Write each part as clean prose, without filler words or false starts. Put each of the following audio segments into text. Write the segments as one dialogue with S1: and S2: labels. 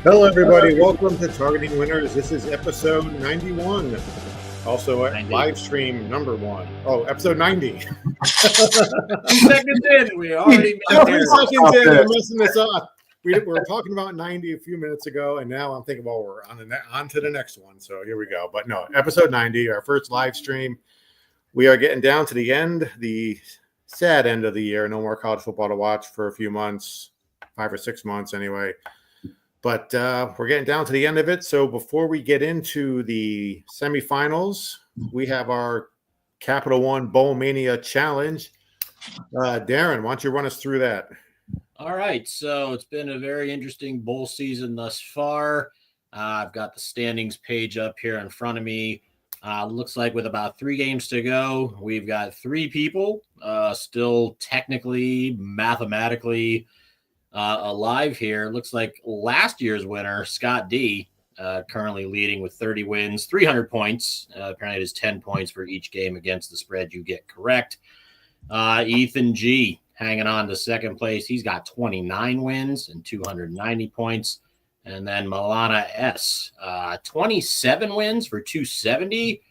S1: Hello, everybody. Welcome to Targeting Winners. This is episode 91. Also,
S2: 90.
S1: live stream number 1. Oh, episode 90.
S2: 2 seconds in, we already made
S1: 3
S2: it.
S1: seconds in, I'm messing this up. We were talking about 90 a few minutes ago, and now I'm thinking, well, we're on to the next one. So here we go. But no, episode 90, our first live stream. We are getting down to the end, the sad end of the year. No more college football to watch for a few months, 5 or 6 months anyway. But we're getting down to the end of it. So before we get into the semifinals, we have our Capital One Bowl Mania Challenge. Darren, why don't you run us through that?
S2: All right, so it's been a very interesting bowl season thus far. I've got the standings page up here in front of me. Looks like with about 3 games to go, we've got 3 people still technically, mathematically alive here. Looks like last year's winner, Scott D, currently leading with 30 wins, 300 points. Apparently it is 10 points for each game against the spread you get correct. Ethan G hanging on to second place. He's got 29 wins and 290 points. And then Milana S, 27 wins for 270.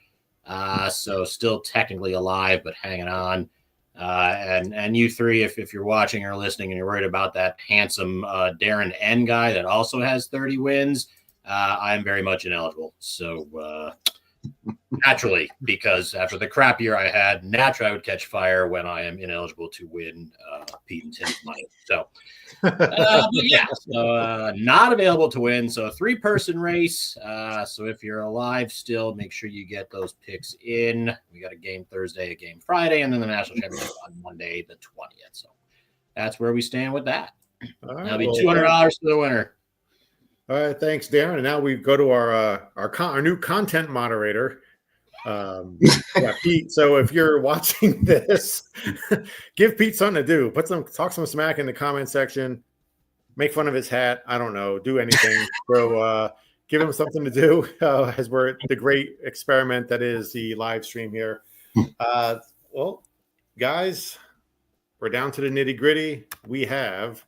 S2: So still technically alive, but hanging on. And you three, if you're watching or listening and you're worried about that handsome Darren N guy that also has 30 wins, I'm very much ineligible. So naturally, because after the crap year I had, naturally I would catch fire when I am ineligible to win Pete and Tim's money. So, not available to win. So a 3-person race. So if you're alive still, make sure you get those picks in. We got a game Thursday, a game Friday, and then the national championship on Monday, the 20th. So that's where we stand with that.
S1: All right,
S2: That'll be $200 for the winner.
S1: All right, thanks, Darren. And now we go to our new content moderator, Pete. So if you're watching this, give Pete something to do. Talk some smack in the comment section. Make fun of his hat. I don't know. Do anything. So give him something to do as we're the great experiment that is the live stream here. Well, guys, we're down to the nitty gritty. We have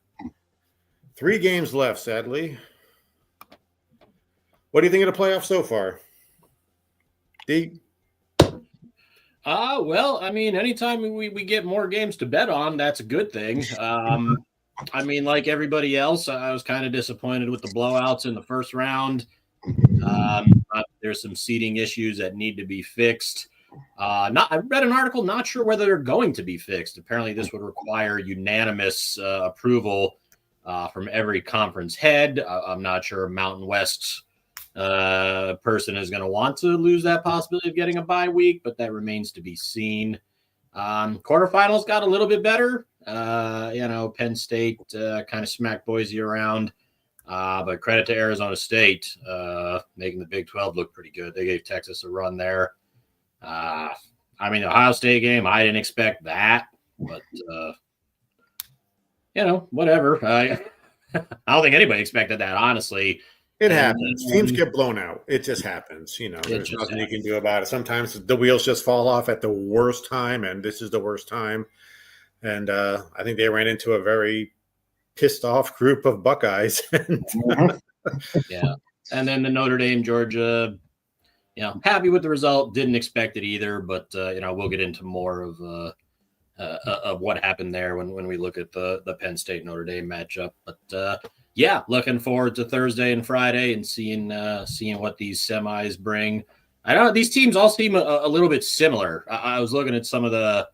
S1: 3 games left, sadly. What do you think of the playoffs so far? D?
S2: Well, I mean, anytime we get more games to bet on, that's a good thing. I mean, like everybody else, I was kind of disappointed with the blowouts in the first round. There's some seeding issues that need to be fixed. I read an article, not sure whether they're going to be fixed. Apparently, this would require unanimous approval from every conference head. I'm not sure Mountain West person is going to want to lose that possibility of getting a bye week, but that remains to be seen. Quarterfinals got a little bit better. Penn State kind of smacked Boise around, but credit to Arizona State making the Big 12 look pretty good. They gave Texas a run there. The Ohio State game, I didn't expect that, but whatever. I don't think anybody expected that, honestly.
S1: It happens. Teams get blown out. It just happens. There's nothing you can do about it. Sometimes the wheels just fall off at the worst time, and this is the worst time. And I think they ran into a very pissed off group of Buckeyes.
S2: Yeah. And then the Notre Dame, Georgia, happy with the result. Didn't expect it either, but we'll get into more of what happened there when we look at the Penn State Notre Dame matchup. But looking forward to Thursday and Friday and seeing what these semis bring. I know these teams all seem a little bit similar. I was looking at some of the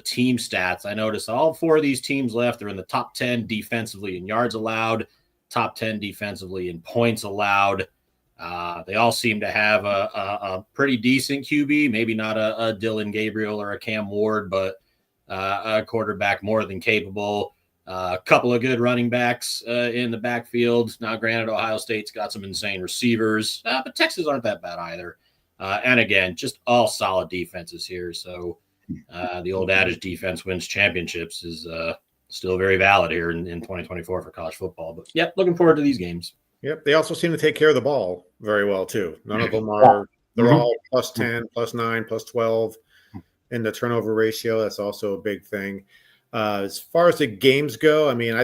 S2: team stats. I noticed all 4 of these teams left are in the top 10 defensively in yards allowed, top 10 defensively in points allowed. They all seem to have a pretty decent QB, maybe not a Dylan Gabriel or a Cam Ward, but a quarterback more than capable. A couple of good running backs in the backfield. Now, granted, Ohio State's got some insane receivers, but Texas aren't that bad either. And again, just all solid defenses here. So the old adage, defense wins championships, is still very valid here in 2024 for college football. But, looking forward to these games.
S1: Yep. They also seem to take care of the ball very well, too. None of them are – they're all plus 10, plus 9, plus 12 in the turnover ratio. That's also a big thing. As far as the games go, I mean,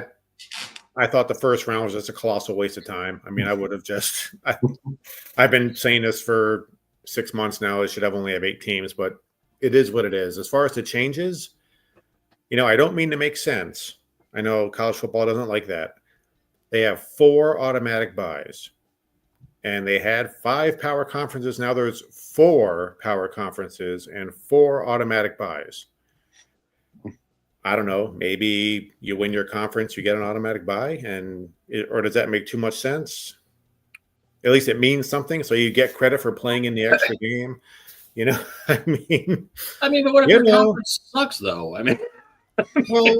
S1: I thought the first round was just a colossal waste of time. I mean, I would have just I've been saying this for 6 months now. It should have only have 8 teams, but it is what it is. As far as the changes, I don't mean to make sense. I know college football doesn't like that. They have 4 automatic buys, and they had 5 power conferences. Now there's 4 power conferences and 4 automatic buys. I don't know. Maybe you win your conference, you get an automatic buy, or does that make too much sense? At least it means something, so you get credit for playing in the extra game. I mean,
S2: but what if your conference sucks, though? I mean,
S1: well,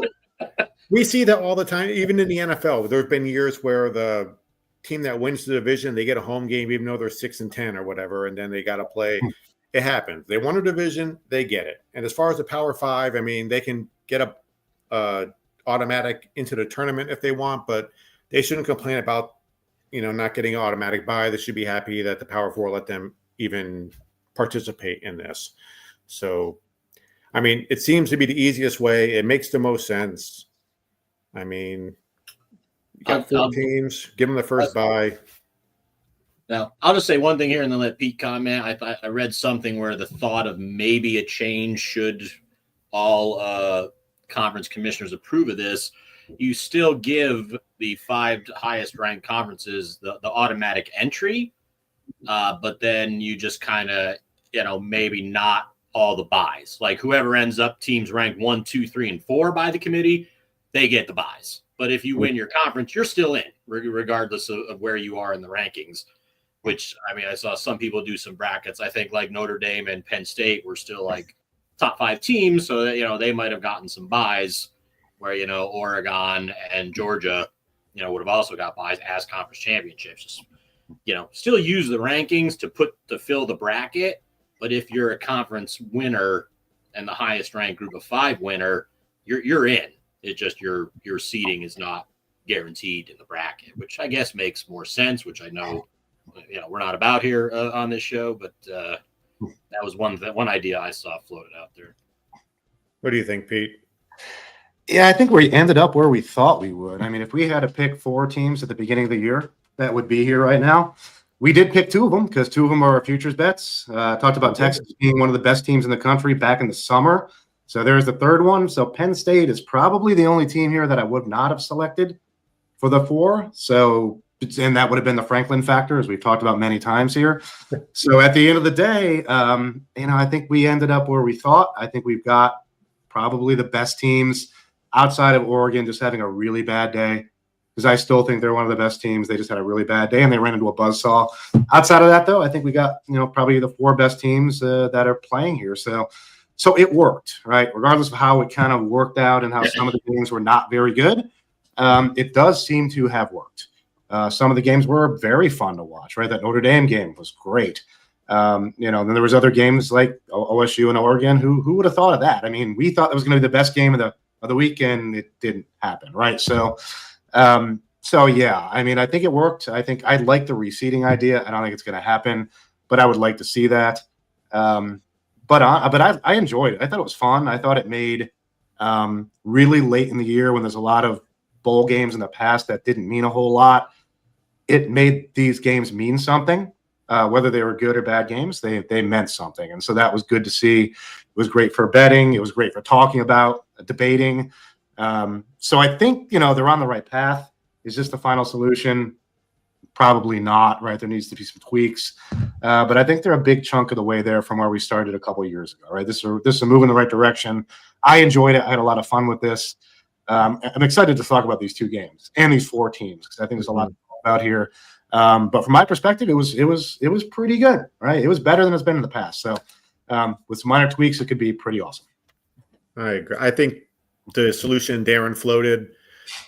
S1: we see that all the time, even in the NFL. There have been years where the team that wins the division, they get a home game, even though they're 6-10 or whatever, and then they got to play. It happens. They won a division, they get it. And as far as the Power Five, I mean, they can get a automatic into the tournament if they want, but they shouldn't complain about not getting an automatic bye. They should be happy that the Power Four let them even participate in this. So, I mean, it seems to be the easiest way. It makes the most sense. I mean, you got 4 teams, give them the first bye.
S2: Now, I'll just say one thing here and then let Pete comment. I read something where the thought of maybe a change should all conference commissioners approve of this. You still give the 5 highest ranked conferences the automatic entry, but then you just kind of, maybe not all the buys. Like whoever ends up teams ranked 1, 2, 3, and 4 by the committee, they get the buys. But if you win your conference, you're still in, regardless of where you are in the rankings. Which, I mean, I saw some people do some brackets. I think like Notre Dame and Penn State were still like top 5 teams. So that, they might have gotten some buys where, Oregon and Georgia, would have also got buys as conference championships. Just, still use the rankings to fill the bracket. But if you're a conference winner and the highest ranked group of 5 winner, you're in. It's just your seating is not guaranteed in the bracket, which I guess makes more sense, which I know, we're not about here on this show, but that was one idea I saw floated out there.
S1: What do you think, Pete?
S3: Yeah, I think we ended up where we thought we would. I mean, if we had to pick 4 teams at the beginning of the year that would be here right now, we did pick 2 of them because 2 of them are our futures bets. Talked about Texas being one of the best teams in the country back in the summer. So there's the 3rd one. So Penn State is probably the only team here that I would not have selected for the 4. So, and that would have been the Franklin factor, as we've talked about many times here. So at the end of the day, I think we ended up where we thought. I think we've got probably the best teams outside of Oregon just having a really bad day, because I still think they're one of the best teams. They just had a really bad day and they ran into a buzzsaw. Outside of that, though, I think we got, probably the 4 best teams that are playing here. So it worked, right? Regardless of how it kind of worked out and how some of the games were not very good, it does seem to have worked. Some of the games were very fun to watch, right? That Notre Dame game was great. Then there was other games like OSU and Oregon. Who would have thought of that? I mean, we thought that was going to be the best game of the weekend. It didn't happen, right? So yeah, I mean, I think it worked. I think I like the reseeding idea. I don't think it's going to happen, but I would like to see that. But I enjoyed it. I thought it was fun. I thought it made really late in the year, when there's a lot of bowl games in the past that didn't mean a whole lot, it made these games mean something. Whether they were good or bad games, they meant something. And so that was good to see. It was great for betting. It was great for talking about, debating. So I think, they're on the right path. Is this the final solution? Probably not, right? There needs to be some tweaks. But I think they're a big chunk of the way there from where we started a couple of years ago, right? This is a move in the right direction. I enjoyed it. I had a lot of fun with this. I'm excited to talk about these 2 games and these 4 teams, because I think there's a lot to talk about here. But from my perspective, it was pretty good, right? It was better than it's been in the past. So with some minor tweaks, it could be pretty awesome.
S1: I agree. I think the solution Darren floated,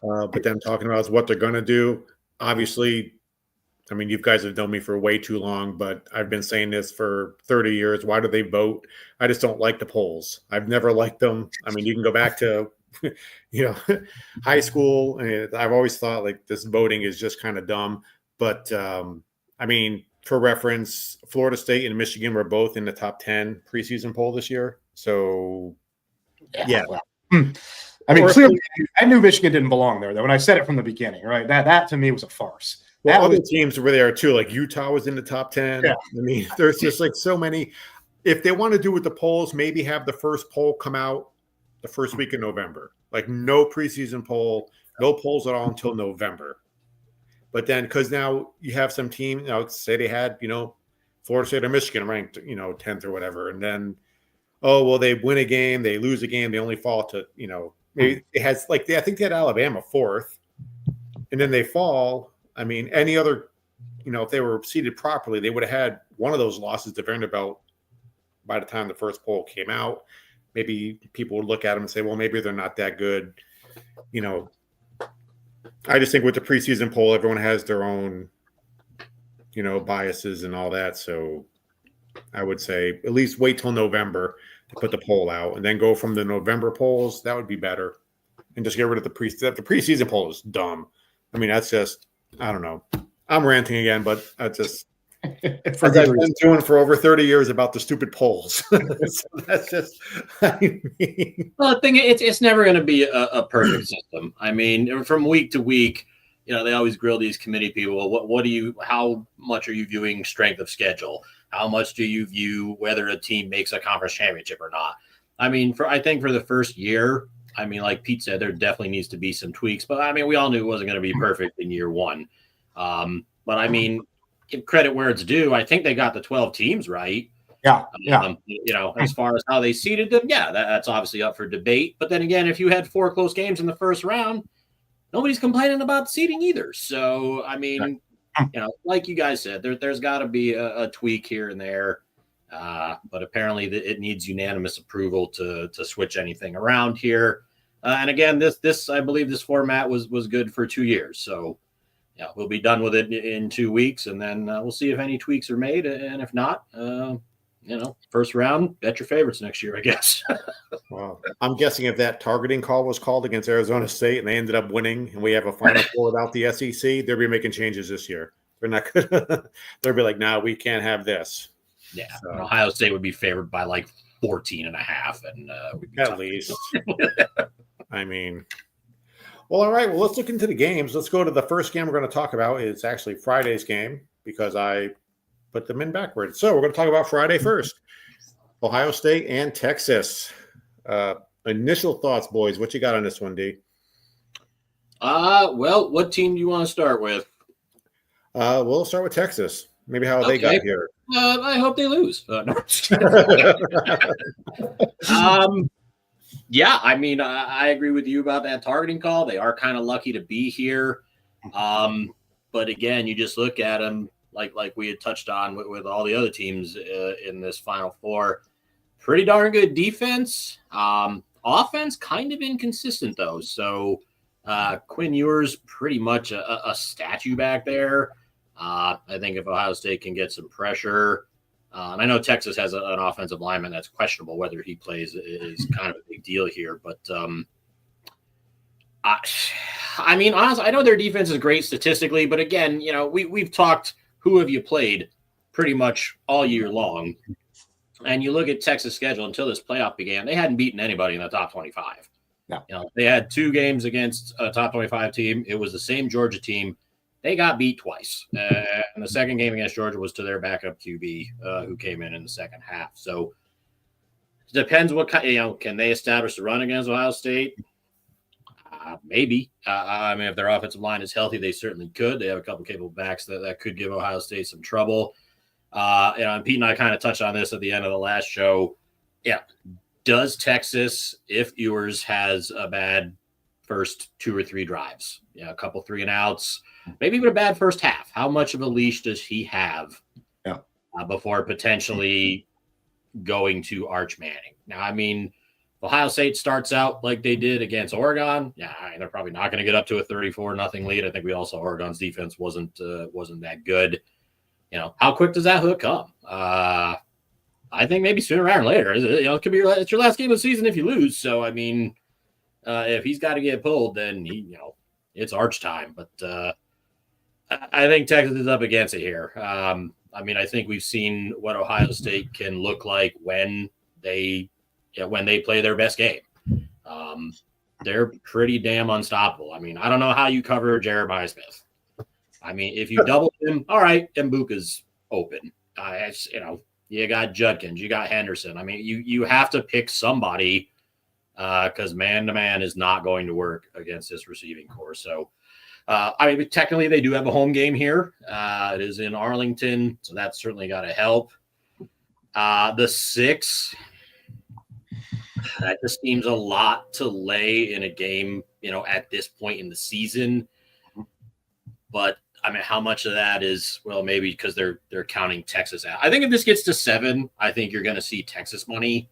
S1: but them talking about is what they're going to do. Obviously, I mean, you guys have known me for way too long, but I've been saying this for 30 years. Why do they vote? I just don't like the polls. I've never liked them. I mean, you can go back to, high school. And I've always thought like this voting is just kind of dumb. But I mean, for reference, Florida State and Michigan were both in the top 10 preseason poll this year. So, yeah.
S3: I mean,
S1: Or if
S3: clearly, I knew Michigan didn't belong there, though, and I said it from the beginning, right? That to me was a farce.
S1: Well,
S3: That
S1: other
S3: was,
S1: teams were there too. Like Utah was in the top 10.
S3: Yeah.
S1: I mean, there's just like so many. If they want to do with the polls, maybe have the first poll come out the first week of November. Like no preseason poll, no polls at all until November. But then, because now you have some team, say they had, Florida State or Michigan ranked, 10th or whatever, and then, oh well, they win a game, they lose a game, they only fall to, maybe it has I think they had Alabama 4th, and then they fall. I mean, any other, if they were seeded properly, they would have had one of those losses to Vanderbilt by the time the first poll came out. Maybe people would look at them and say, well, maybe they're not that good. I just think with the preseason poll, everyone has their own, biases and all that. So I would say at least wait till November to put the poll out and then go from the November polls. That would be better. And just get rid of the preseason poll is dumb. I mean, that's just, I don't know. I'm ranting again, but that's just as I've been doing for over 30 years about the stupid polls. So that's just, I mean.
S2: Well, the thing it's never going to be a perfect system. I mean, from week to week, they always grill these committee people. How much are you viewing strength of schedule? How much do you view whether a team makes a conference championship or not? I mean, I think for the first year, I mean, like Pete said, there definitely needs to be some tweaks, but I mean, we all knew it wasn't going to be perfect in year one. But I mean, give credit where it's due. I think they got the 12 teams right.
S3: Yeah.
S2: As far as how they seeded them, that's obviously up for debate. But then again, if you had 4 close games in the first round, nobody's complaining about seeding either. So, I mean, like you guys said, there's got to be a tweak here and there. But apparently it needs unanimous approval to switch anything around here. And again, this I believe this format was good for 2 years. So, we'll be done with it in 2 weeks, and then we'll see if any tweaks are made. And if not, first round, bet your favorites next year, I guess.
S1: Well, I'm guessing if that targeting call was called against Arizona State and they ended up winning and we have a Final Four without the SEC, they'll be making changes this year. They're not good. They'll be like, no, we can't have this.
S2: Yeah. So, Ohio State would be favored by like 14.5. And
S1: at least. I mean, well, all right. Well, let's look into the games. Let's go to the first game we're going to talk about. It's actually Friday's game because I put them in backwards. So we're going to talk about Friday first. Ohio State and Texas. Initial thoughts, boys. What you got on this one, D?
S2: Well, what team do you want to start with?
S1: We'll start with Texas. Maybe how they got here.
S2: I hope they lose. No. Yeah, I mean, I agree with you about that targeting call. They are kind of lucky to be here. But again, you just look at them like we had touched on with all the other teams in this Final Four. Pretty darn good defense. Offense kind of inconsistent, though. So Quinn Ewers pretty much a statue back there. I think if Ohio State can get some pressure, and I know Texas has an offensive lineman that's questionable. Whether he plays is kind of a big deal here. But I mean, honestly, I know their defense is great statistically. But again, we've talked who have you played pretty much all year long. And you look at Texas' schedule until this playoff began, they hadn't beaten anybody in the top 25.
S3: No.
S2: They had 2 games against a top 25 team. It was the same Georgia team. They got beat twice. And the second game against Georgia was to their backup QB who came in the second half. So it depends what kind, can they establish the run against Ohio State? Maybe. I mean, if their offensive line is healthy, they certainly could. They have a couple capable backs that could give Ohio State some trouble. And Pete and I kind of touched on this at the end of the last show. Yeah. Does Texas, if Ewers has a bad first 2 or 3 drives, a couple 3-and-outs, maybe even a bad first half, how much of a leash does he have before potentially going to Arch Manning? Now, I mean, Ohio State starts out like they did against Oregon. Yeah, they're probably not going to get up to a 34-0 lead. I think we all saw Oregon's defense wasn't that good. How quick does that hook come? I think maybe sooner rather than later. It could be it's your last game of the season if you lose. So I mean, if he's got to get pulled, then it's Arch time. But I think Texas is up against it here. I mean, I think we've seen what Ohio State can look like when they play their best game. they're pretty damn unstoppable. I mean, I don't know how you cover Jeremiah Smith. I mean, if you double him, all right, Mbuka's open. You got Judkins, you got Henderson. I mean, you have to pick somebody because man-to-man is not going to work against this receiving core. So, I mean, technically they do have a home game here. It is in Arlington, so that's certainly got to help. The 6, that just seems a lot to lay in a game, at this point in the season. But I mean, how much of that is, well, maybe because they're counting Texas out. I think if this gets to 7, I think you're going to see Texas money.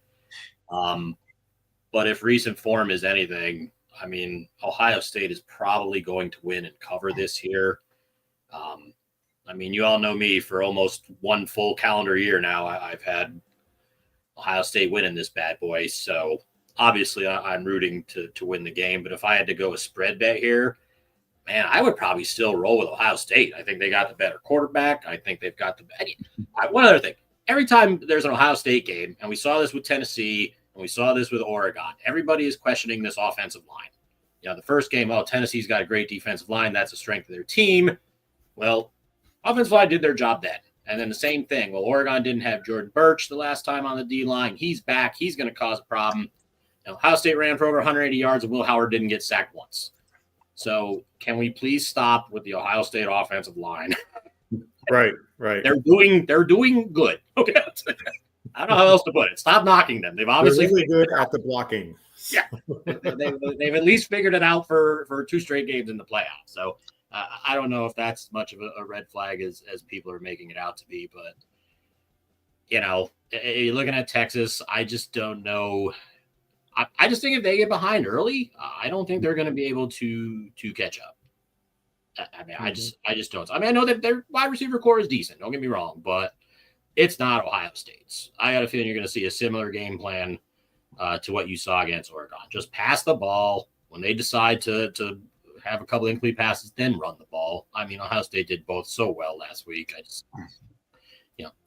S2: But if recent form is anything, I mean, Ohio State is probably going to win and cover this here. I mean, you all know me for almost one full calendar year now. I've had Ohio State winning this bad boy. So obviously I'm rooting to win the game. But if I had to go a spread bet here, man, I would probably still roll with Ohio State. I think they got the better quarterback. I think they've got one other thing. Every time there's an Ohio State game, and we saw this with Tennessee, and we saw this with Oregon, everybody is questioning this offensive line. The first game, Tennessee's got a great defensive line. That's the strength of their team. Well, offensive line did their job then. And then the same thing. Well, Oregon didn't have Jordan Birch the last time on the D-line. He's back. He's going to cause a problem. Ohio State ran for over 180 yards, and Will Howard didn't get sacked once. So can we please stop with the Ohio State offensive line?
S1: Right.
S2: They're doing good. Okay. I don't know how else to put it. Stop knocking them. They've obviously
S1: really good at the blocking.
S2: Yeah. They've at least figured it out for 2 straight games in the playoffs. So I don't know if that's much of a red flag as people are making it out to be, but you're looking at Texas. I just don't know. I just think if they get behind early, I don't think they're going to be able to catch up. I mean, I just don't. I mean, I know that their wide receiver core is decent. Don't get me wrong, but it's not Ohio State's. I got a feeling you're going to see a similar game plan to what you saw against Oregon. Just pass the ball when they decide to have a couple incomplete passes, then run the ball. I mean, Ohio State did both so well last week.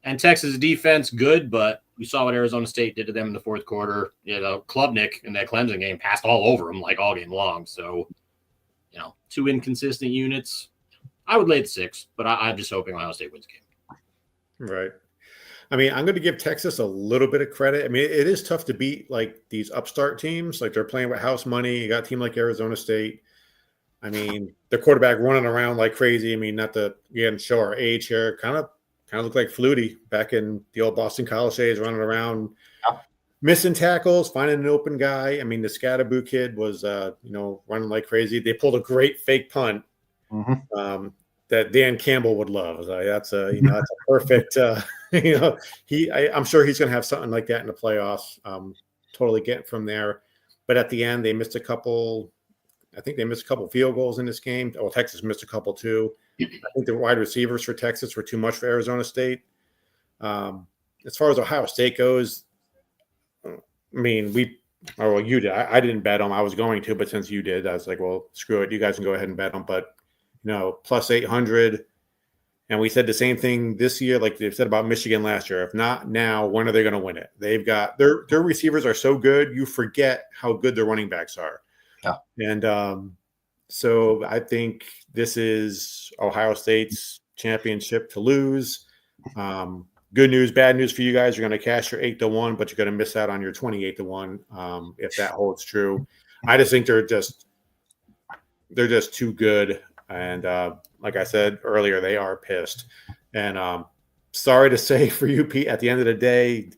S2: And Texas defense good, but we saw what Arizona State did to them in the fourth quarter. Klubnik in that Clemson game passed all over them like all game long. So, 2 inconsistent units. I would lay the 6, but I'm just hoping Ohio State wins the game.
S1: Right. I mean, I'm going to give Texas a little bit of credit. I mean, it is tough to beat like these upstart teams. Like they're playing with house money. You got a team like Arizona State. I mean, the quarterback running around like crazy. I mean, not to again show our age here. Kind of look like Flutie back in the old Boston College days, running around, missing tackles, finding an open guy. I mean, the Scatterboo kid was, running like crazy. They pulled a great fake punt that Dan Campbell would love. That's a perfect. I'm sure he's going to have something like that in the playoffs. Totally get from there. But at the end, they missed a couple. I think they missed a couple field goals in this game. Oh, Texas missed a couple too. I think the wide receivers for Texas were too much for Arizona State. As far as Ohio State goes, I mean, you did. I didn't bet them. I was going to, but since you did, I was like, well, screw it. You guys can go ahead and bet them. But, plus 800. And we said the same thing this year, like they said about Michigan last year. If not now, when are they going to win it? They've got their receivers are so good, you forget how good their running backs are. Yeah. And so I think this is Ohio State's championship to lose. Good news, bad news for you guys. You're going to cash your 8-1, but you're going to miss out on your 28-1 if that holds true. I just think they're just too good. And like I said earlier, they are pissed. And sorry to say for you, Pete, at the end of the day,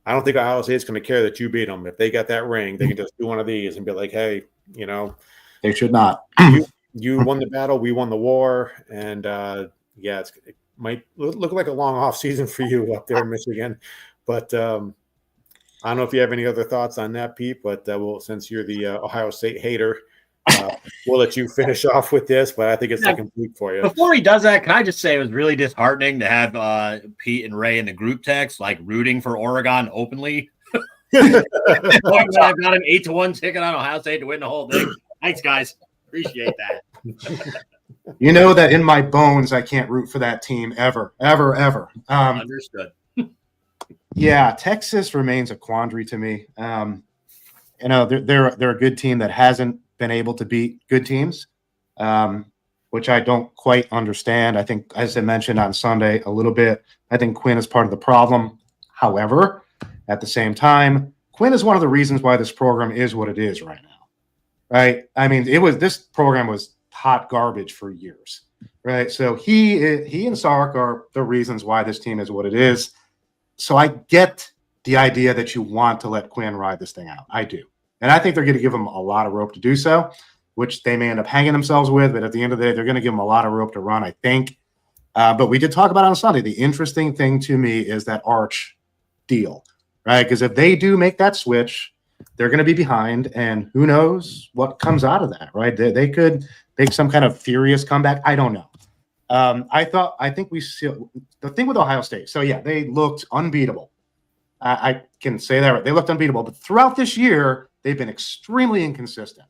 S1: I don't think Ohio State's going to care that you beat them. If they got that ring, they can just do one of these and be like, hey,
S3: they should not.
S1: You won the battle, we won the war. And it might look like a long off season for you up there in Michigan. But I don't know if you have any other thoughts on that, Pete, but since you're the Ohio State hater, we'll let you finish off with this, but I think it's a complete for you.
S2: Before he does that, can I just say it was really disheartening to have Pete and Ray in the group text, like rooting for Oregon openly. I've got an 8-1 ticket on Ohio State to win the whole thing. Thanks, guys. Appreciate that.
S3: You know that in my bones, I can't root for that team ever.
S2: Understood.
S3: Yeah, Texas remains a quandary to me. they're a good team that hasn't been able to beat good teams, which I don't quite understand. I think, as I mentioned on Sunday a little bit, I think Quinn is part of the problem. However, at the same time, Quinn is one of the reasons why this program is what it is right now, right? I mean, this program was hot garbage for years, right? So he and Sark are the reasons why this team is what it is. So I get the idea that you want to let Quinn ride this thing out. I do. And I think they're going to give him a lot of rope to do so, which they may end up hanging themselves with. But at the end of the day, they're going to give him a lot of rope to run, I think. But we did talk about it on Sunday. The interesting thing to me is that Arch deal, right? Because if they do make that switch, they're going to be behind. And who knows what comes out of that, right? They could make some kind of furious comeback. I don't know. I think we see the thing with Ohio State. So, yeah, they looked unbeatable. I can say that right. They looked unbeatable. But throughout this year, they've been extremely inconsistent.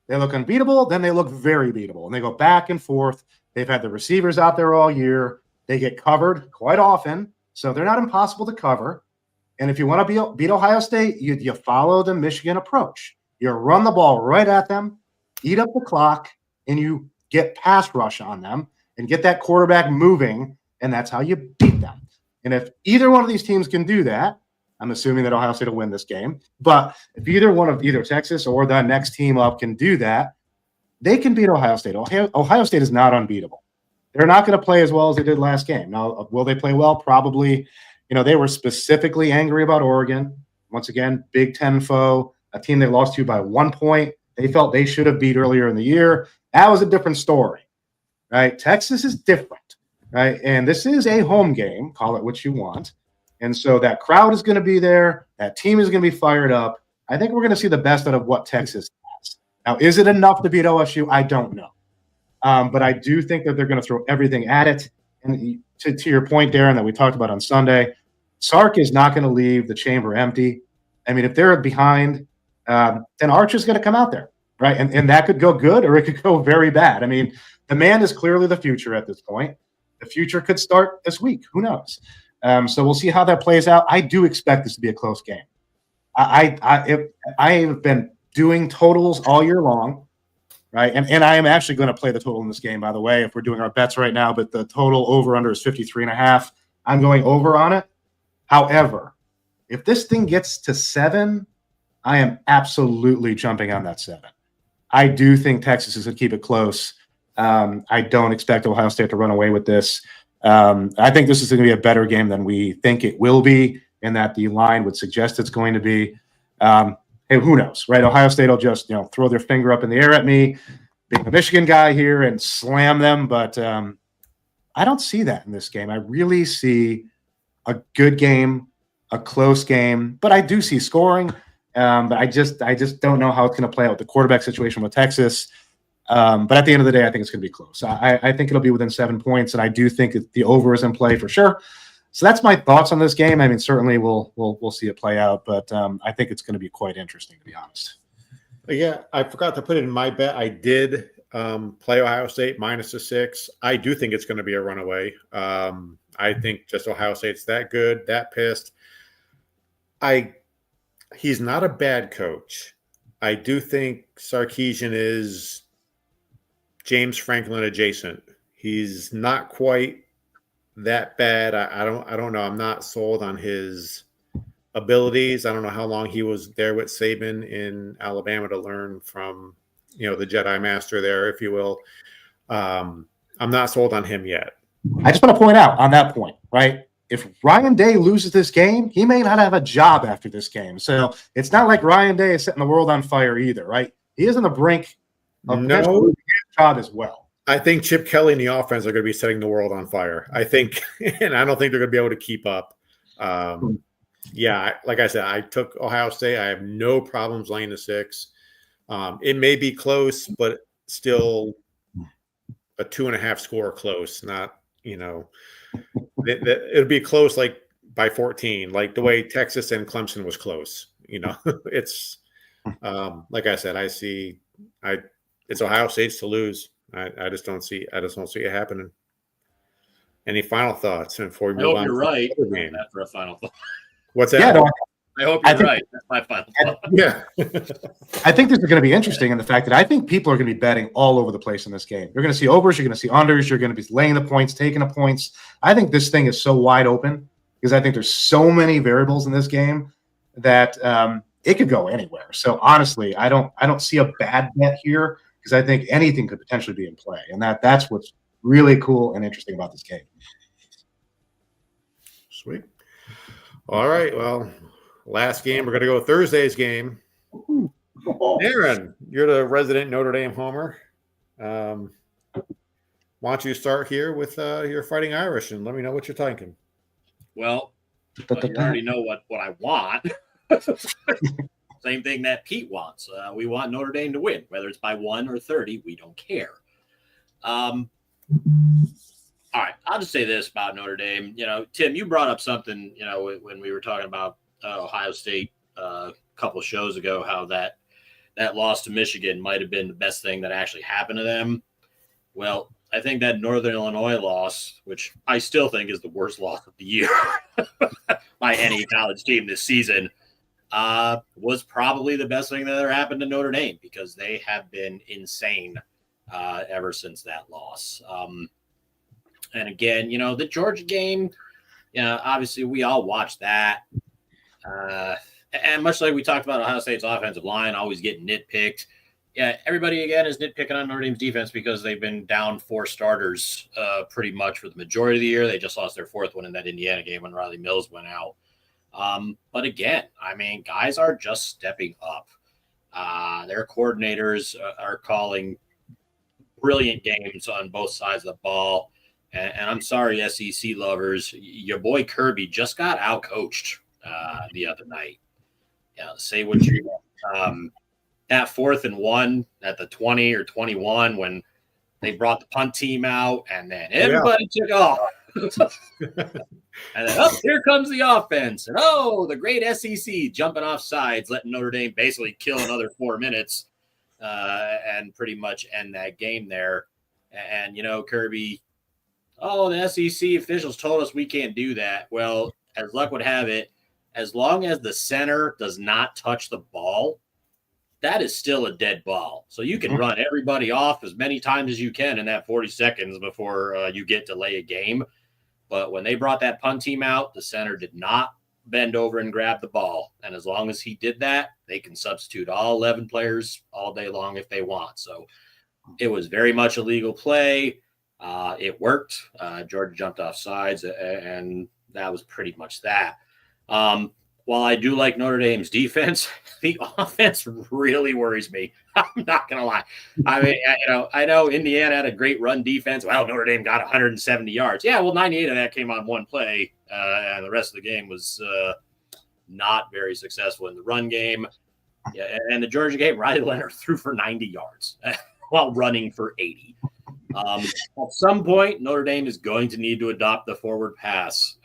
S3: They look unbeatable, then they look very beatable. And they go back and forth. They've had the receivers out there all year. They get covered quite often. So they're not impossible to cover. And if you want to beat Ohio State, you follow the Michigan approach. You run the ball right at them, eat up the clock, and you get pass rush on them and get that quarterback moving, and that's how you beat them. And if either one of these teams can do that, I'm assuming that Ohio State will win this game. But if either Texas or the next team up can do that, they can beat Ohio State. Ohio State is not unbeatable. They're not going to play as well as they did last game. Now, will they play well? Probably. They were specifically angry about Oregon. Once again, Big Ten foe, a team they lost to by 1 point. They felt they should have beat earlier in the year. That was a different story, right? Texas is different, right? And this is a home game. Call it what you want. And so that crowd is going to be there. That team is going to be fired up. I think we're going to see the best out of what Texas has. Now, is it enough to beat OSU? I don't know. But I do think that they're going to throw everything at it. And to your point, Darren, that we talked about on Sunday, Sark is not going to leave the chamber empty. I mean, if they're behind, then Arch is going to come out there, right? And that could go good or it could go very bad. I mean, the man is clearly the future at this point. The future could start this week. Who knows? So we'll see how that plays out. I do expect this to be a close game. I have been doing totals all year long, right? And I am actually going to play the total in this game, by the way, if we're doing our bets right now. But the total over-under is 53.5. I'm going over on it. However, if this thing gets to 7, I am absolutely jumping on that 7. I do think Texas is going to keep it close. I don't expect Ohio State to run away with this. I think this is going to be a better game than we think it will be, and that the line would suggest it's going to be. Hey, who knows, right? Ohio State will just throw their finger up in the air at me, being a Michigan guy here, and slam them. But I don't see that in this game. I really see a good game, a close game, but I do see scoring. But I just don't know how it's going to play out with the quarterback situation with Texas. But at the end of the day, I think it's going to be close. I think it'll be within 7 points, and I do think the over is in play for sure. So that's my thoughts on this game. I mean, certainly we'll see it play out, but I think it's going to be quite interesting, to be honest.
S1: Yeah, I forgot to put it in my bet. I did play Ohio State -6. I do think it's going to be a runaway. I think just Ohio State's that good, that pissed. He's not a bad coach. I do think Sarkisian is James Franklin adjacent. He's not quite that bad. I don't know. I'm not sold on his abilities. I don't know how long he was there with Saban in Alabama to learn from, the Jedi Master there, if you will. I'm not sold on him yet.
S3: I just want to point out on that point, right? If Ryan Day loses this game, he may not have a job after this game. So it's not like Ryan Day is setting the world on fire either, right? He is on the brink of
S1: no
S3: job as well.
S1: I think Chip Kelly and the offense are going to be setting the world on fire. I think, and I don't think they're going to be able to keep up. Yeah, like I said, I took Ohio State. I have no problems laying the 6. It may be close, but still a 2.5 score close. Not, it'll be close like by 14, like the way Texas and Clemson was close. It's like I said, it's Ohio State's to lose. I just don't see it happening. Any final thoughts before we move on?
S2: You're right. That for a final thought.
S1: What's that?
S3: Yeah, no,
S2: I hope you're
S3: I think-
S2: right. That's my final thought.
S1: Yeah.
S3: I think this is going to be interesting in the fact that I think people are going to be betting all over the place in this game. You're going to see overs, you're going to see unders, you're going to be laying the points, taking the points. I think this thing is so wide open because I think there's so many variables in this game that it could go anywhere. So honestly, I don't see a bad bet here because I think anything could potentially be in play, and that's what's really cool and interesting about this game.
S1: Sweet. All right. Well, last game. We're going to go Thursday's game. Aaron, you're the resident Notre Dame homer. Why don't you start here with your Fighting Irish and let me know what you're thinking.
S2: Well, you already know what I want. Same thing that Pete wants. We want Notre Dame to win, whether it's by 1 or 30. We don't care. All right, I'll just say this about Notre Dame. Tim, you brought up something, when we were talking about Ohio State a couple of shows ago, how that loss to Michigan might have been the best thing that actually happened to them. Well, I think that Northern Illinois loss, which I still think is the worst loss of the year by any college team this season, was probably the best thing that ever happened to Notre Dame because they have been insane ever since that loss. And again, the Georgia game, obviously we all watched that. And much like we talked about Ohio State's offensive line always getting nitpicked. Yeah, everybody again is nitpicking on Notre Dame's defense because they've been down 4 starters pretty much for the majority of the year. They just lost their 4th one in that Indiana game when Riley Mills went out. But again, guys are just stepping up. Their coordinators are calling brilliant games on both sides of the ball. And I'm sorry, SEC lovers, your boy Kirby just got outcoached the other night. Say what you want. That 4th and 1 at the 20 or 21 when they brought the punt team out and then everybody took off. And then, here comes the offense. And, the great SEC jumping off sides, letting Notre Dame basically kill another 4 minutes and pretty much end that game there. And, Kirby, the SEC officials told us we can't do that. Well, as luck would have it, as long as the center does not touch the ball, that is still a dead ball. So you can run everybody off as many times as you can in that 40 seconds before you get to lay a game. But when they brought that punt team out, the center did not bend over and grab the ball. And as long as he did that, they can substitute all 11 players all day long if they want. So it was very much a legal play. It worked. Georgia jumped off sides, and that was pretty much that. While I do like Notre Dame's defense, the offense really worries me. I'm not going to lie. I know Indiana had a great run defense. Well, Notre Dame got 170 yards. Yeah, well, 98 of that came on one play, and the rest of the game was not very successful in the run game. Yeah, and the Georgia game, Riley Leonard threw for 90 yards while running for 80. At some point, Notre Dame is going to need to adopt the forward pass.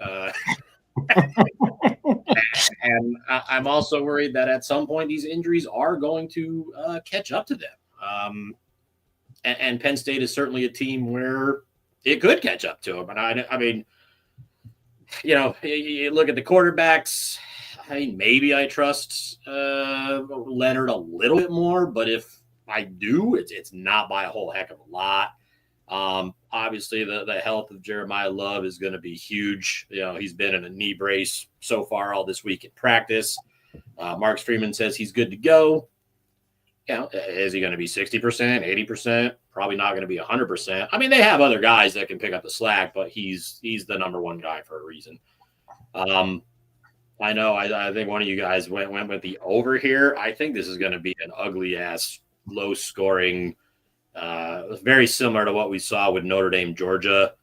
S2: And I'm also worried that at some point these injuries are going to catch up to them. And Penn State is certainly a team where it could catch up to them. And you look at the quarterbacks. Maybe I trust Leonard a little bit more, but if I do, it's not by a whole heck of a lot. Obviously the health of Jeremiah Love is going to be huge. He's been in a knee brace so far all this week in practice. Mark Freeman says he's good to go. Is he going to be 60%, 80%? Probably not going to be 100%. They have other guys that can pick up the slack, but he's the number one guy for a reason. I know. I think one of you guys went with the over here. I think this is going to be an ugly ass, low scoring, very similar to what we saw with Notre Dame, Georgia.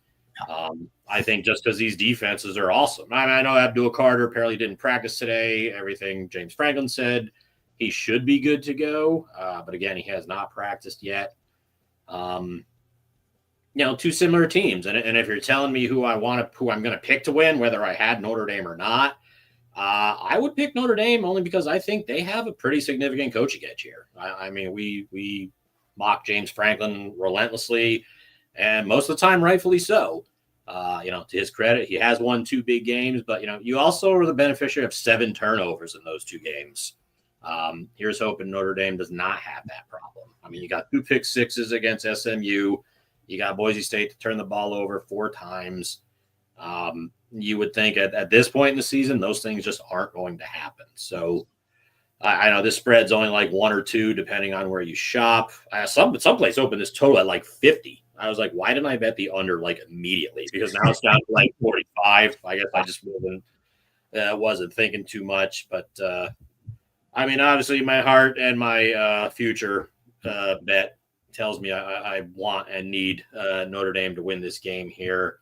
S2: I think just because these defenses are awesome. I know Abdul Carter apparently didn't practice today. Everything James Franklin said, he should be good to go. But again, he has not practiced yet. Two similar teams. And if you're telling me who I'm going to pick to win, whether I had Notre Dame or not, I would pick Notre Dame only because I think they have a pretty significant coaching edge here. We mock James Franklin relentlessly, and most of the time rightfully so. To his credit, he has won 2 big games, but, you also are the beneficiary of 7 turnovers in those 2 games. Here's hoping Notre Dame does not have that problem. I mean, you got 2 pick sixes against SMU. You got Boise State to turn the ball over 4 times. You would think at this point in the season, those things just aren't going to happen. So I know this spread's only like 1 or 2, depending on where you shop. Someplace opened this total at like 50. I was like, why didn't I bet the under like immediately? Because now it's down to like 45. I guess I just wasn't thinking too much. But I mean, obviously, my heart and my future bet tells me I want and need Notre Dame to win this game here.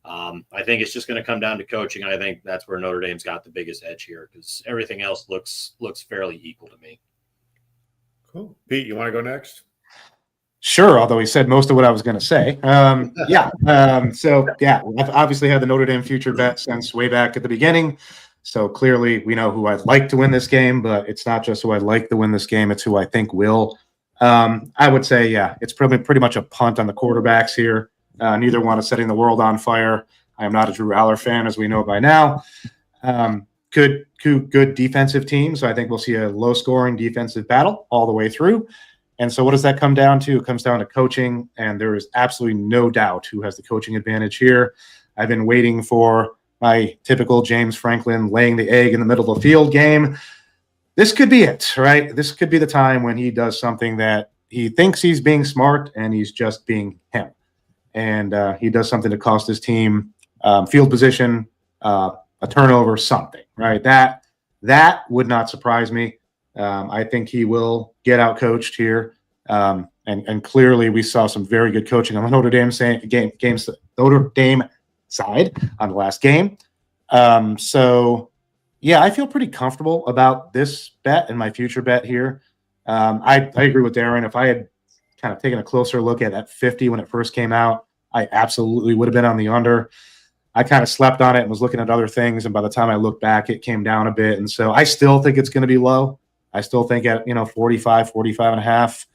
S2: I think it's just going to come down to coaching. I think that's where Notre Dame's got the biggest edge here because everything else looks fairly equal to me.
S1: Cool. Pete, you want to go next?
S3: Sure, although he said most of what I was going to say. I've obviously had the Notre Dame future bet since way back at the beginning. So clearly we know who I'd like to win this game, but it's not just who I'd like to win this game. It's who I think will. I would say, it's pretty much a punt on the quarterbacks here. Neither one is setting the world on fire. I am not a Drew Aller fan, as we know by now. Good defensive team. So I think we'll see a low-scoring defensive battle all the way through. And so what does that come down to? It comes down to coaching, and there is absolutely no doubt who has the coaching advantage here. I've been waiting for my typical James Franklin laying the egg in the middle of the field game. This could be it, right? This could be the time when he does something that he thinks he's being smart and he's just being him. And he does something to cost his team field position, a turnover, something, right? That would not surprise me. I think he will get out coached here. And clearly we saw some very good coaching on the Notre Dame Notre Dame side on the last game. I feel pretty comfortable about this bet and my future bet here. I agree with Darren. If I had kind of taken a closer look at 50 when it first came out, I absolutely would have been on the under. I kind of slept on it and was looking at other things. And by the time I looked back, it came down a bit. And so I still think it's going to be low. I still think at, 45 and a half,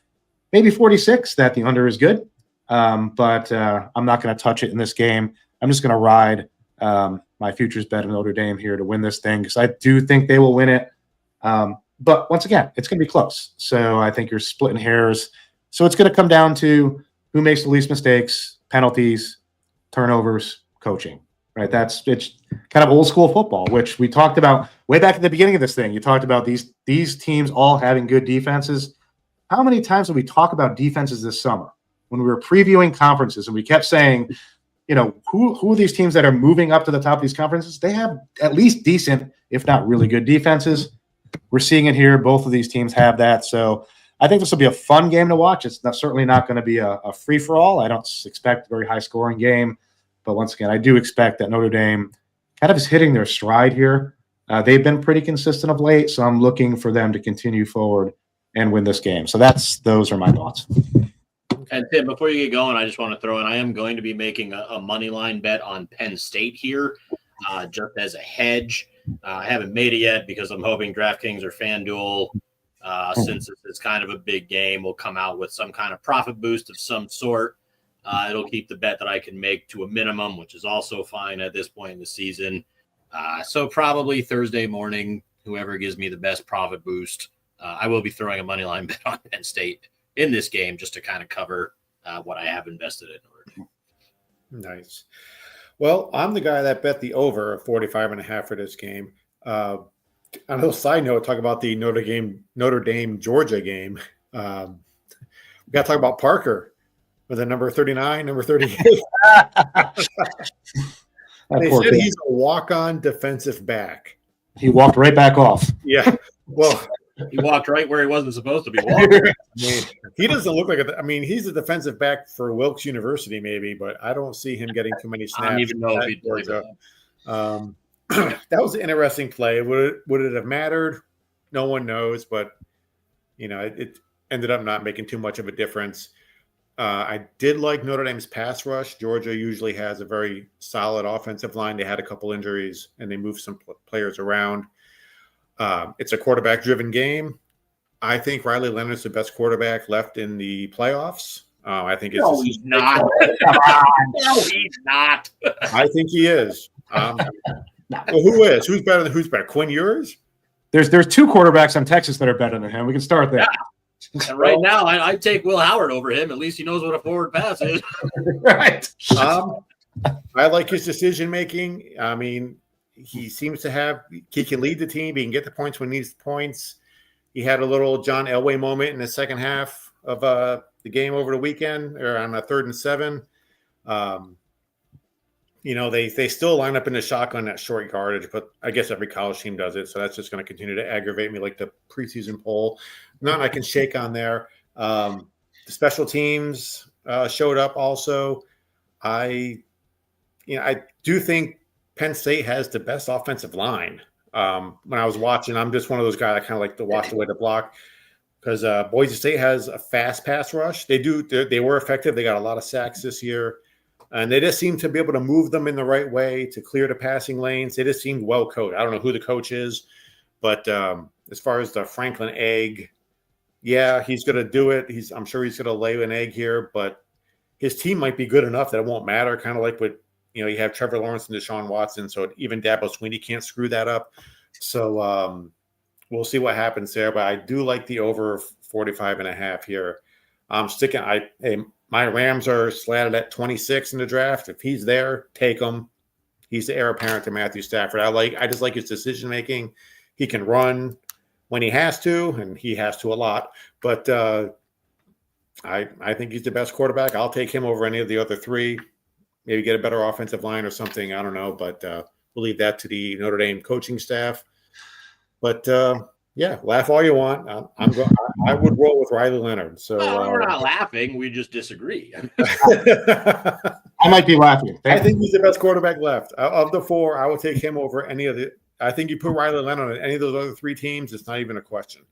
S3: maybe 46, that the under is good. But I'm not going to touch it in this game. I'm just going to ride my futures bet of Notre Dame here to win this thing because I do think they will win it. But once again, it's going to be close. So I think you're splitting hairs. So it's going to come down to who makes the least mistakes, penalties, turnovers, coaching, right? It's kind of old school football, which we talked about way back at the beginning of this thing. You talked about these teams all having good defenses. How many times did we talk about defenses this summer when we were previewing conferences and we kept saying, who are these teams that are moving up to the top of these conferences? They have at least decent, if not really good defenses. We're seeing it here. Both of these teams have that. So I think this will be a fun game to watch. It's certainly not going to be a free-for-all. I don't expect a very high-scoring game. But once again, I do expect that Notre Dame kind of is hitting their stride here. They've been pretty consistent of late, so I'm looking for them to continue forward and win this game. So those are my thoughts.
S2: And Tim, before you get going, I just want to throw in, I am going to be making a money line bet on Penn State here, just as a hedge. I haven't made it yet because I'm hoping DraftKings or FanDuel, since it's kind of a big game, will come out with some kind of profit boost of some sort. It'll keep the bet that I can make to a minimum, which is also fine at this point in the season. So probably Thursday morning, whoever gives me the best profit boost, I will be throwing a money line bet on Penn State in this game just to kind of cover what I have invested in.
S1: Nice. Well, I'm the guy that bet the over 45.5 for this game. On a little side note, talk about the Notre Dame Georgia game. We got to talk about Parker with a number 39, number 38. They said he's a walk-on defensive back.
S3: He walked right back off.
S1: Yeah. Well,
S2: he walked right where he wasn't supposed to be walking.
S1: He doesn't look like he's a defensive back for Wilkes University, maybe, but I don't see him getting too many snaps.
S2: I don't even know if he'd play
S1: that was an interesting play. Would it have mattered? No one knows, but it ended up not making too much of a difference. I did like Notre Dame's pass rush. Georgia usually has a very solid offensive line. They had a couple injuries and they moved some players around. It's a quarterback-driven game. I think Riley Leonard's the best quarterback left in the playoffs. I think
S2: No, he's not.
S4: Come on.
S2: No, he's not.
S1: I think he is. Well, who is? Who's better? Who's better? Quinn Ewers?
S3: There's two quarterbacks on Texas that are better than him. We can start there.
S2: Yeah. And right now, I take Will Howard over him. At least he knows what a forward pass is.
S3: Right.
S1: I like his decision making. I mean, he seems to he can lead the team. He can get the points when he needs the points. He had a little John Elway moment in the second half of the game over the weekend, or on a 3rd and 7. They still line up in the shotgun at short yardage, but I guess every college team does it. So that's just going to continue to aggravate me, like the preseason poll. Nothing I can shake on there. The special teams showed up also. I do think Penn State has the best offensive line. When I was watching, I'm just one of those guys that kind of like to watch the way to block, because Boise State has a fast pass rush. They were effective. They got a lot of sacks this year. And they just seem to be able to move them in the right way to clear the passing lanes. They just seemed well coached. I don't know who the coach is, but as far as the Franklin egg, yeah, he's going to do it. I'm sure he's going to lay an egg here, but his team might be good enough that it won't matter. Kind of like what, you have Trevor Lawrence and Deshaun Watson, so even Dabo Swinney can't screw that up. So we'll see what happens there, but I do like the over 45.5 here. I'm sticking. My Rams are slatted at 26 in the draft. If he's there, take him. He's the heir apparent to Matthew Stafford. I just like his decision making. He can run when he has to, and he has to a lot. But I think he's the best quarterback. I'll take him over any of the other three. Maybe get a better offensive line or something. I don't know, but we'll leave that to the Notre Dame coaching staff. But yeah, laugh all you want. I would roll with Riley Leonard. So
S2: we're not laughing. We just disagree.
S3: I might be laughing.
S1: I think he's the best quarterback left. Of the four, I would take him over any of the – I think you put Riley Leonard on any of those other three teams, it's not even a question.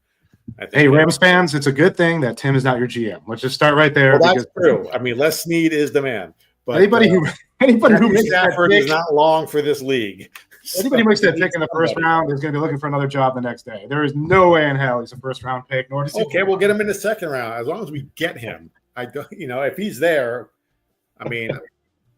S3: Hey, Rams fans, it's a good thing that Tim is not your GM. Let's just start right there.
S1: Well, that's true. I mean, Les Snead is the man. But
S3: anybody who makes
S1: Stafford is not long for this league.
S3: Anybody who makes that pick in the first round is going to be looking for another job the next day. There is no way in hell he's a first round pick. Nor does he.
S1: Okay, we'll get him in the second round as long as we get him. I don't, if he's there, I mean,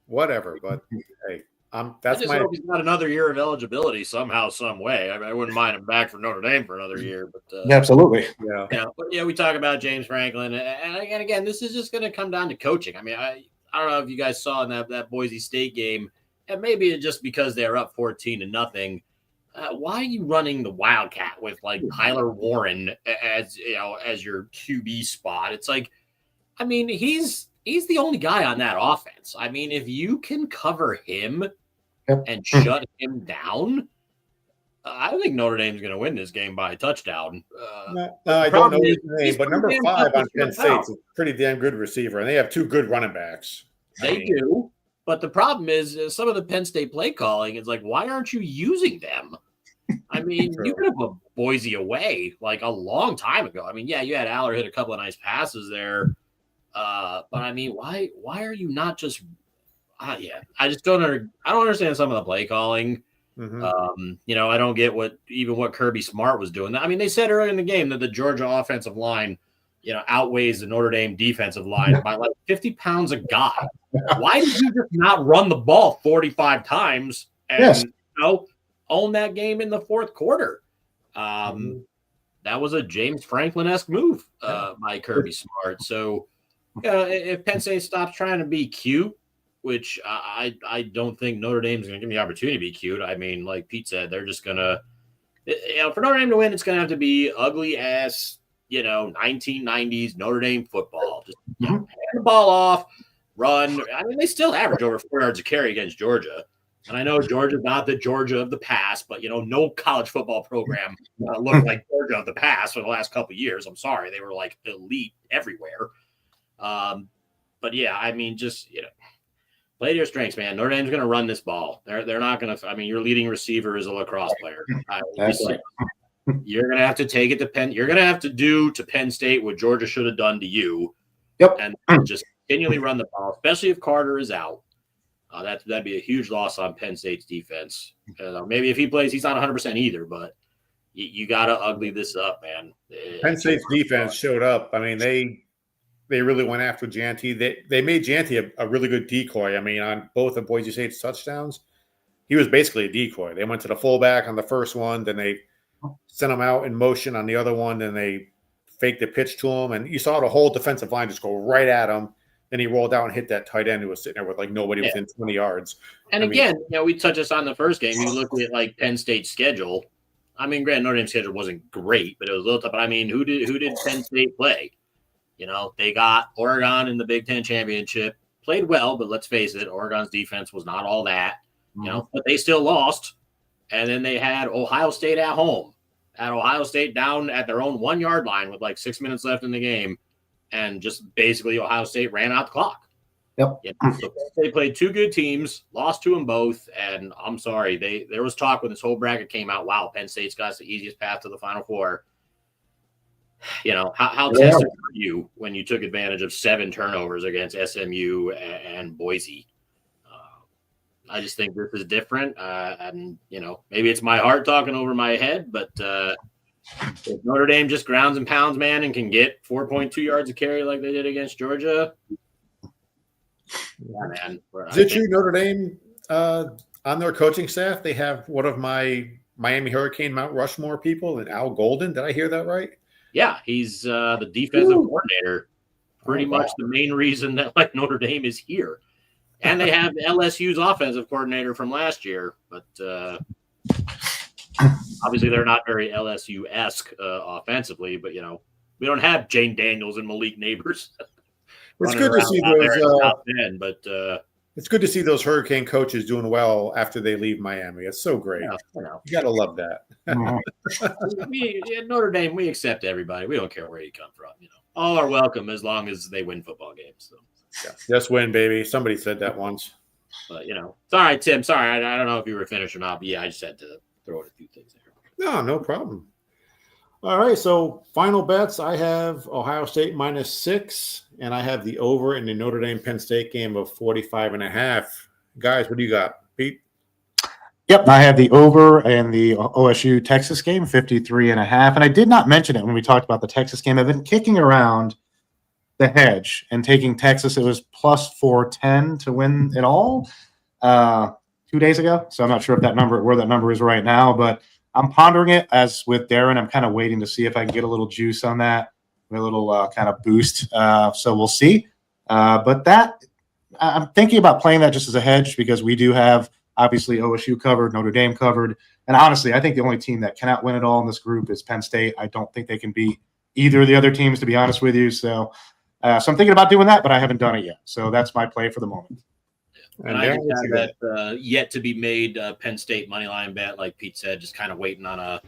S1: whatever. But hey, that's
S2: I just hope he's got another year of eligibility somehow, some way. I wouldn't mind him back for Notre Dame for another year. But
S3: absolutely,
S1: yeah.
S2: But we talk about James Franklin, and again, this is just going to come down to coaching. I mean, I don't know if you guys saw in that Boise State game. And maybe it's just because they're up 14-0. Why are you running the Wildcat with like Tyler Warren as your QB spot? It's like, I mean, he's the only guy on that offense. I mean, if you can cover him and shut him down, I don't think Notre Dame's going to win this game by a touchdown.
S1: I don't know his name, but number 5 on Penn State's a pretty damn good receiver, and they have 2 good running backs.
S2: They do. But the problem is some of the Penn State play calling is like, why aren't you using them? I mean, you could have put Boise away like a long time ago. I mean, yeah, you had Aller hit a couple of nice passes there. But I mean, why are you not just I just don't understand some of the play calling. Mm-hmm. I don't get what Kirby Smart was doing. I mean, they said earlier in the game that the Georgia offensive line outweighs the Notre Dame defensive line by like 50 pounds a guy. Why did you just not run the ball 45 times and own that game in the fourth quarter? That was a James Franklin-esque move by Kirby Smart. So if Penn State stops trying to be cute, which I don't think Notre Dame's going to give me the opportunity to be cute. I mean, like Pete said, they're just going to for Notre Dame to win, it's going to have to be ugly ass 1990s Notre Dame football. Just hand the ball off, run. I mean, they still average over 4 yards a carry against Georgia. And I know Georgia's not the Georgia of the past, but no college football program looked like Georgia of the past for the last couple of years. I'm sorry, they were like elite everywhere. But yeah, I mean, just play to your strengths, man. Notre Dame's going to run this ball. They're not going to. I mean, your leading receiver is a lacrosse player. You're going to have to take it to Penn. You're going to have to do to Penn State what Georgia should have done to you.
S3: Yep.
S2: And just continually run the ball, especially if Carter is out. That'd be a huge loss on Penn State's defense. Maybe if he plays, he's not 100% either, but you got to ugly this up, man.
S1: Penn State's defense showed up. I mean, they really went after Janty. They made Janty a really good decoy. I mean, on both of Boise State's touchdowns, he was basically a decoy. They went to the fullback on the first one, then they sent him out in motion on the other one, then they faked the pitch to him, and you saw the whole defensive line just go right at him. Then he rolled out and hit that tight end who was sitting there with like nobody within 20 yards.
S2: And again, we touched this on the first game. You look at like Penn State's schedule. I mean, granted, Notre Dame's schedule wasn't great, but it was a little tough. But I mean, who did Penn State play? They got Oregon in the Big Ten championship. Played well, but let's face it, Oregon's defense was not all that. But they still lost. And then they had Ohio State at home. At Ohio State down at their own 1 yard line with like 6 minutes left in the game. And just basically Ohio State ran out the clock.
S3: Yep.
S2: So they played two good teams, lost to them both. And I'm sorry, there was talk when this whole bracket came out, wow, Penn State's got the easiest path to the Final Four. How tested were you when you took advantage of 7 turnovers against SMU and Boise? I just think this is different. And, maybe it's my heart talking over my head, but if Notre Dame just grounds and pounds, man, and can get 4.2 yards of carry like they did against Georgia. Yeah, man.
S1: Is it true Notre Dame, on their coaching staff, they have one of my Miami Hurricane Mount Rushmore people, and Al Golden? Did I hear that right?
S2: Yeah, he's the defensive coordinator. Pretty much the main reason that Notre Dame is here. And they have LSU's offensive coordinator from last year, but obviously they're not very LSU-esque offensively. But we don't have Jane Daniels and Malik Neighbors.
S1: It's good to see those. It's good to see those Hurricane coaches doing well after they leave Miami. It's so great. You got to love that.
S2: Notre Dame, we accept everybody. We don't care where you come from. All are welcome as long as they win football games. So.
S1: Yeah. Just win, baby. Somebody said that once.
S2: But it's all right, Tim. Sorry, I don't know if you were finished or not. But yeah, I just had to throw in a few things there.
S1: No problem. All right, so final bets. I have Ohio State -6, and I have the over in the Notre Dame Penn State game of 45.5. Guys, what do you got, Pete?
S3: Yep, I have the over in the OSU Texas game, 53.5. And I did not mention it when we talked about the Texas game. I've been kicking around the hedge and taking Texas. It was plus 410 to win it all 2 days ago. So I'm not sure if where that number is right now, but I'm pondering it as with Darren. I'm kind of waiting to see if I can get a little juice on that, a little kind of boost. So we'll see. But I'm thinking about playing that just as a hedge because we do have obviously OSU covered, Notre Dame covered. And honestly, I think the only team that cannot win it all in this group is Penn State. I don't think they can beat either of the other teams, to be honest with you. So I'm thinking about doing that, but I haven't done it yet. So that's my play for the moment.
S2: And I just have that yet to be made Penn State moneyline bet, like Pete said, just kind of waiting on a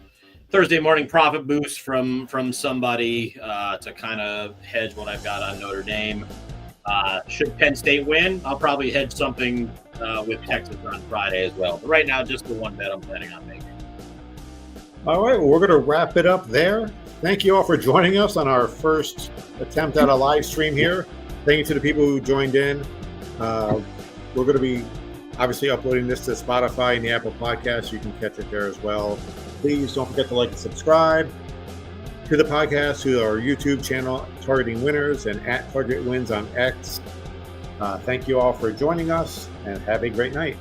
S2: Thursday morning profit boost from somebody to kind of hedge what I've got on Notre Dame. Should Penn State win, I'll probably hedge something with Texas on Friday as well. But right now, just the one bet I'm planning on making.
S1: All right, well, we're going to wrap it up there. Thank you all for joining us on our first attempt at a live stream here. Thank you to the people who joined in. We're going to be obviously uploading this to Spotify and the Apple Podcast. You can catch it there as well. Please don't forget to like and subscribe to the podcast, to our YouTube channel, Targeting Winners, and at Target Wins on X. Thank you all for joining us, and have a great night.